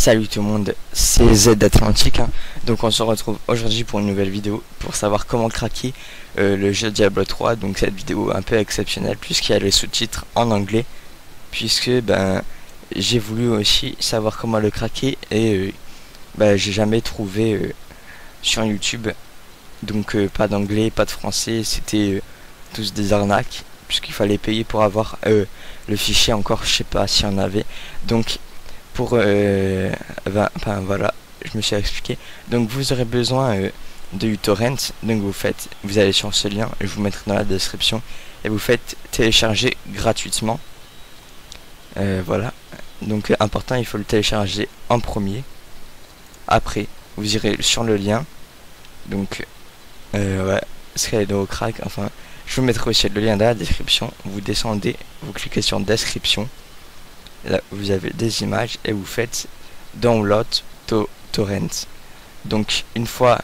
Salut tout le monde, c'est Z Atlantique, hein. Donc on se retrouve aujourd'hui pour une nouvelle vidéo pour savoir comment craquer le jeu Diablo 3. Donc cette vidéo un peu exceptionnelle puisqu'il y a les sous-titres en anglais, puisque j'ai voulu aussi savoir comment le craquer et j'ai jamais trouvé sur YouTube. Donc pas d'anglais, pas de français, c'était tous des arnaques puisqu'il fallait payer pour avoir le fichier. Encore je sais pas s'il y en avait. Donc pour voilà, je me suis expliqué. Donc vous aurez besoin de uTorrent. Donc vous allez sur ce lien, je vous mettrai dans la description, et vous faites télécharger gratuitement. Voilà, donc important, il faut le télécharger en premier. Après vous irez sur le lien, donc ouais, Crack, enfin je vous mettrai aussi le lien dans la description. Vous descendez, vous cliquez sur description. Là vous avez des images et vous faites download torrent. Donc une fois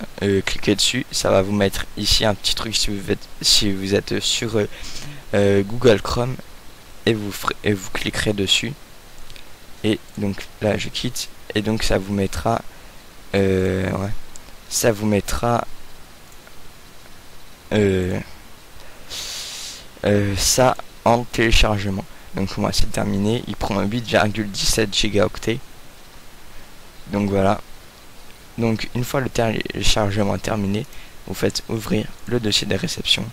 cliqué dessus, ça va vous mettre ici un petit truc si vous êtes sur Google Chrome, et vous cliquerez dessus, et donc là je quitte, et donc ça vous mettra ça en téléchargement. Donc moi c'est terminé, il prend 8,17 gigaoctets. Donc voilà. Donc une fois le téléchargement terminé, vous faites ouvrir le dossier de réception.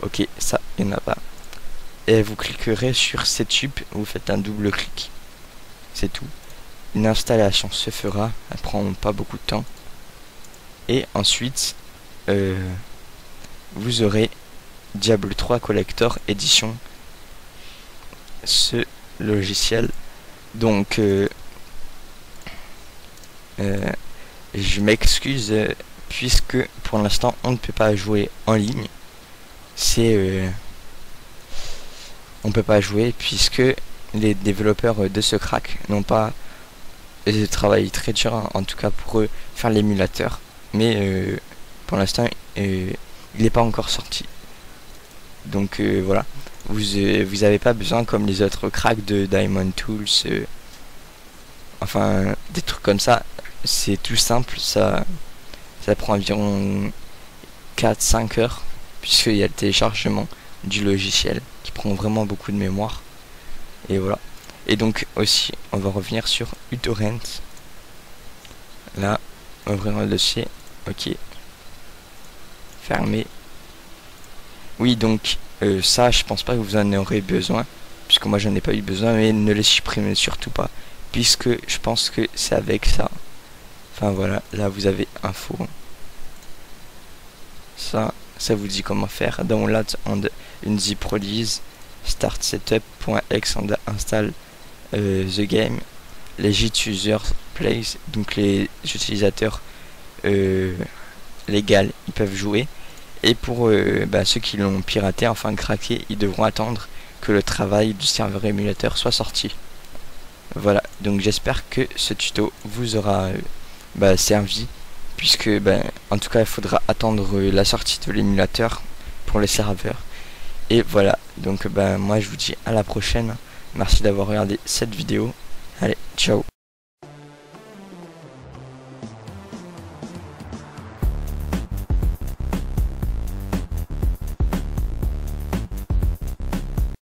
Ok, ça il n'y en a pas. Et vous cliquerez sur Setup, vous faites un double clic. C'est tout. Une installation se fera, elle prend pas beaucoup de temps. Et ensuite vous aurez Diablo 3 Collector Edition, ce logiciel. Donc je m'excuse puisque pour l'instant on ne peut pas jouer en ligne. On peut pas jouer puisque les développeurs de ce crack n'ont pas travaillé très dur, en tout cas pour faire l'émulateur, mais pour l'instant il n'est pas encore sorti. Donc voilà, vous avez pas besoin comme les autres cracks de Diamond Tools, enfin des trucs comme ça. C'est tout simple, ça prend environ 4-5 heures puisqu'il y a le téléchargement du logiciel qui prend vraiment beaucoup de mémoire. Et voilà. Et donc aussi on va revenir sur uTorrent. Là, ouvrir le dossier, ok, fermer. Oui, donc ça je pense pas que vous en aurez besoin, puisque moi j'en ai pas eu besoin, mais ne les supprimez surtout pas, puisque je pense que c'est avec ça. Enfin voilà, là vous avez info. Ça vous dit comment faire. Download and unzip release, start setup.exe and install the game, legit user plays, donc les utilisateurs légaux ils peuvent jouer. Et pour ceux qui l'ont piraté, enfin craqué, ils devront attendre que le travail du serveur émulateur soit sorti. Voilà, donc j'espère que ce tuto vous aura servi, puisque en tout cas il faudra attendre la sortie de l'émulateur pour les serveurs. Et voilà, donc moi je vous dis à la prochaine. Merci d'avoir regardé cette vidéo. Allez, ciao.